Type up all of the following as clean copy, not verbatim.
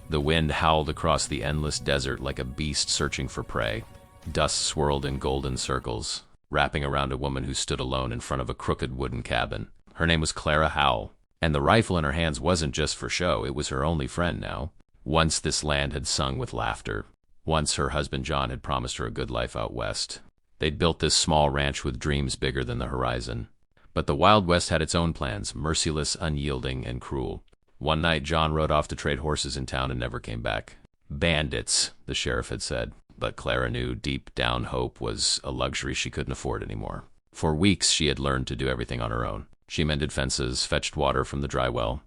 The wind howled across the endless desert like a beast searching for prey. Dust swirled in golden circles, wrapping around a woman who stood alone in front of a crooked wooden cabin. Her name was Clara Hale, and the rifle in her hands wasn't just for show, it was her only friend now. Once this land had sung with laughter. Once her husband John had promised her a good life out west. They'd built this small ranch with dreams bigger than the horizon. But the Wild West had its own plans, merciless, unyielding, and cruel. One night, John rode off to trade horses in town and never came back. Bandits, the sheriff had said. But Clara knew deep down hope was a luxury she couldn't afford anymore. For weeks, she had learned to do everything on her own. She mended fences, fetched water from the dry well,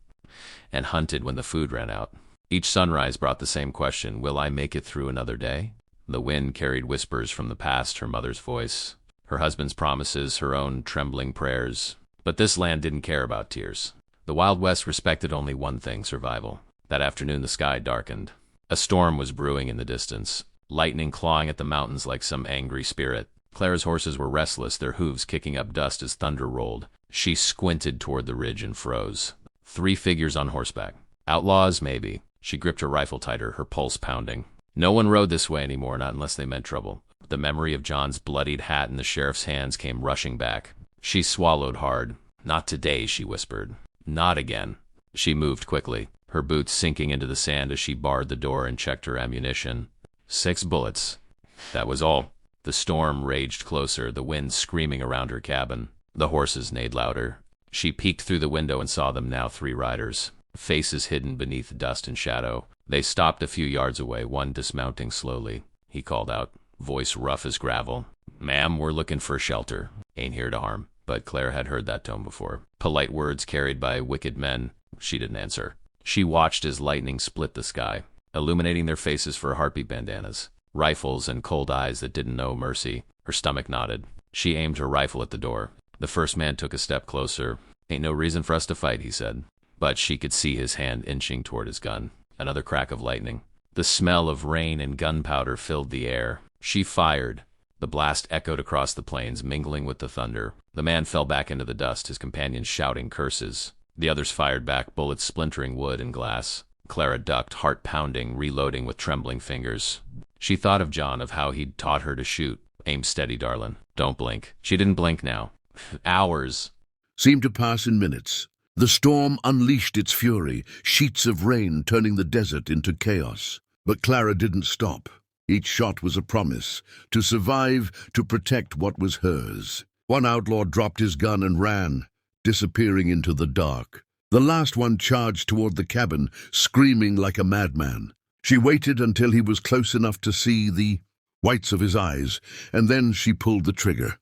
and hunted when the food ran out. Each sunrise brought the same question, will I make it through another day? The wind carried whispers from the past, her mother's voice, her husband's promises, her own trembling prayers. But this land didn't care about tears. The Wild West respected only one thing, survival. That afternoon the sky darkened. A storm was brewing in the distance, lightning clawing at the mountains like some angry spirit. Clara's horses were restless, their hooves kicking up dust as thunder rolled. She squinted toward the ridge and froze. 3 figures on horseback. Outlaws, maybe. She gripped her rifle tighter, her pulse pounding. No one rode this way anymore, not unless they meant trouble. The memory of John's bloodied hat in the sheriff's hands came rushing back. She swallowed hard. Not today, she whispered. Not again. She moved quickly, her boots sinking into the sand as she barred the door and checked her ammunition. 6 bullets. That was all. The storm raged closer, the wind screaming around her cabin. The horses neighed louder. She peeked through the window and saw them now, 3 riders, faces hidden beneath dust and shadow. They stopped a few yards away, one dismounting slowly. He called out, voice rough as gravel. Ma'am, we're looking for shelter. Ain't here to harm. But Claire had heard that tone before. Polite words carried by wicked men. She didn't answer. She watched as lightning split the sky, illuminating their faces for heartbeat bandanas, rifles and cold eyes that didn't know mercy. Her stomach knotted. She aimed her rifle at the door. The first man took a step closer. Ain't no reason for us to fight, he said. But she could see his hand inching toward his gun. Another crack of lightning. The smell of rain and gunpowder filled the air. She fired. The blast echoed across the plains, mingling with the thunder. The man fell back into the dust, his companions shouting curses. The others fired back, bullets splintering wood and glass. Clara ducked, heart pounding, reloading with trembling fingers. She thought of John, of how he'd taught her to shoot. Aim steady, darlin'. Don't blink. She didn't blink now. Hours seemed to pass in minutes. The storm unleashed its fury, sheets of rain turning the desert into chaos. But Clara didn't stop. Each shot was a promise, to survive, to protect what was hers. One outlaw dropped his gun and ran, disappearing into the dark. The last one charged toward the cabin, screaming like a madman. She waited until he was close enough to see the whites of his eyes, and then she pulled the trigger.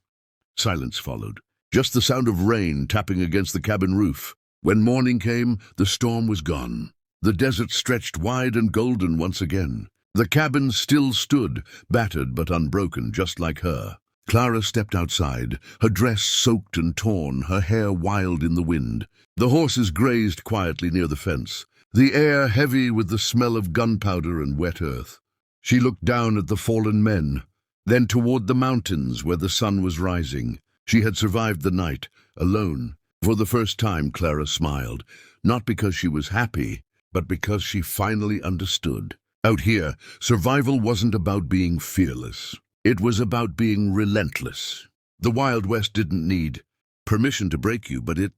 Silence followed, just the sound of rain tapping against the cabin roof. When morning came, the storm was gone. The desert stretched wide and golden once again. The cabin still stood, battered but unbroken, just like her. Clara stepped outside, her dress soaked and torn, her hair wild in the wind. The horses grazed quietly near the fence, the air heavy with the smell of gunpowder and wet earth. She looked down at the fallen men, then toward the mountains where the sun was rising. She had survived the night, alone. For the first time, Clara smiled, not because she was happy, but because she finally understood. Out here, survival wasn't about being fearless. It was about being relentless. The Wild West didn't need permission to break you, but it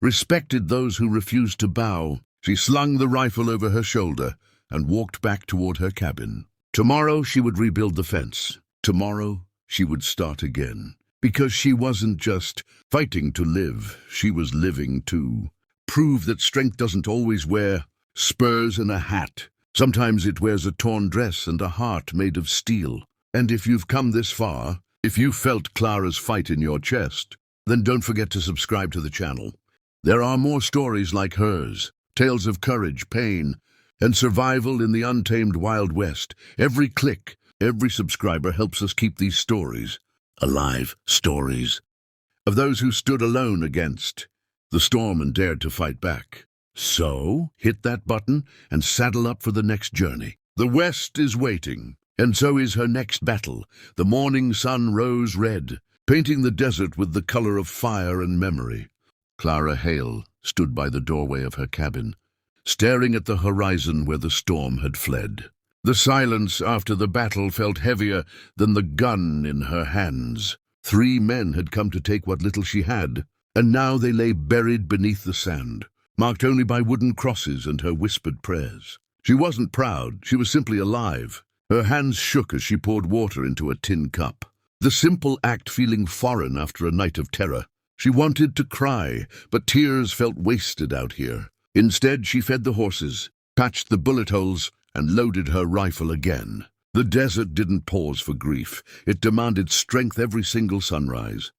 respected those who refused to bow. She slung the rifle over her shoulder and walked back toward her cabin. Tomorrow she would rebuild the fence. Tomorrow she would start again. Because she wasn't just fighting to live, she was living to prove that strength doesn't always wear spurs and a hat. Sometimes it wears a torn dress and a heart made of steel. And if you've come this far, if you felt Clara's fight in your chest, then don't forget to subscribe to the channel. There are more stories like hers, tales of courage, pain, and survival in the untamed Wild West. Every click, every subscriber helps us keep these stories alive, stories of those who stood alone against the storm and dared to fight back. So, hit that button and saddle up for the next journey. The West is waiting, and so is her next battle. The morning sun rose red, painting the desert with the color of fire and memory. Clara Hale stood by the doorway of her cabin, staring at the horizon where the storm had fled. The silence after the battle felt heavier than the gun in her hands. 3 men had come to take what little she had, and now they lay buried beneath the sand, marked only by wooden crosses and her whispered prayers. She wasn't proud, she was simply alive. Her hands shook as she poured water into a tin cup, the simple act feeling foreign after a night of terror. She wanted to cry, but tears felt wasted out here. Instead, she fed the horses, patched the bullet holes, and loaded her rifle again. The desert didn't pause for grief. It demanded strength every single sunrise.